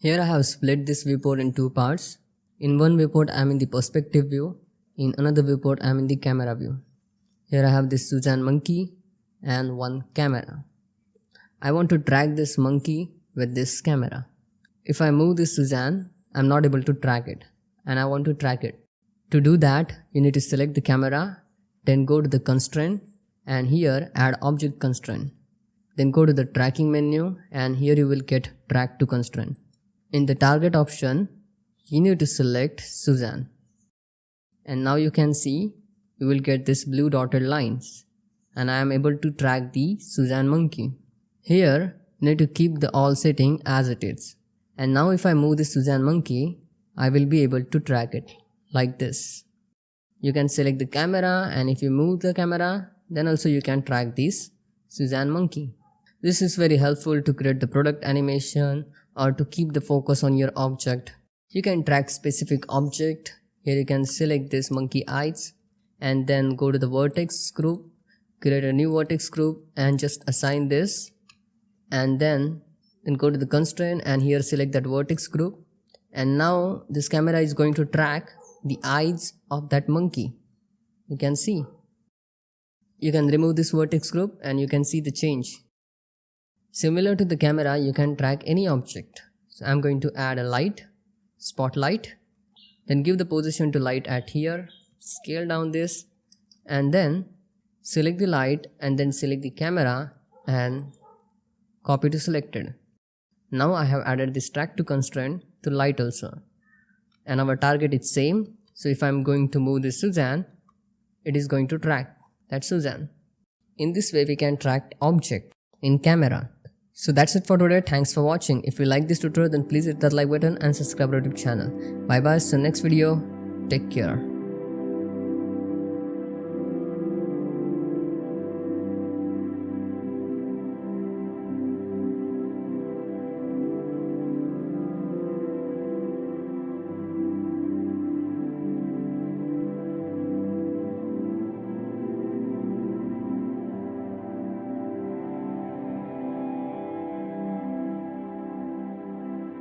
Here I have split this viewport in two parts. In one viewport I am in the perspective view, in another viewport I am in the camera view. Here I have this Suzanne monkey and one camera. I want to track this monkey with this camera. If I move this Suzanne, I am not able to track it and I want to track it. To do that, you need to select the camera, then go to the constraint and here add object constraint. Then go to the tracking menu and here you will get track to constraint. In the target option, you need to select Suzanne. And now you can see you will get this blue dotted lines and I am able to track the Suzanne monkey. Here you need to keep the all setting as it is. And now if I move the Suzanne monkey, I will be able to track it like this. You can select the camera and if you move the camera, then also you can track this Suzanne monkey. This is very helpful to create the product animation or to keep the focus on your object. You can track specific object. Here you can select this monkey eyes and then go to the vertex group, create a new vertex group and just assign this and then go to the constraint and here select that vertex group. And now this camera is going to track the eyes of that monkey. You can see. You can remove this vertex group and you can see the change. Similar to the camera, you can track any object. So I'm going to add a light, spotlight, then give the position to light at here, scale down this and then select the light and then select the camera and copy to selected. Now I have added this track to constraint to light also. And our target is same. So if I'm going to move this Suzanne, it is going to track that Suzanne. In this way we can track object in camera. So that's it for today. Thanks for watching. If you like this tutorial then please hit that like button and subscribe to our YouTube channel. Bye bye. See you next video. Take care.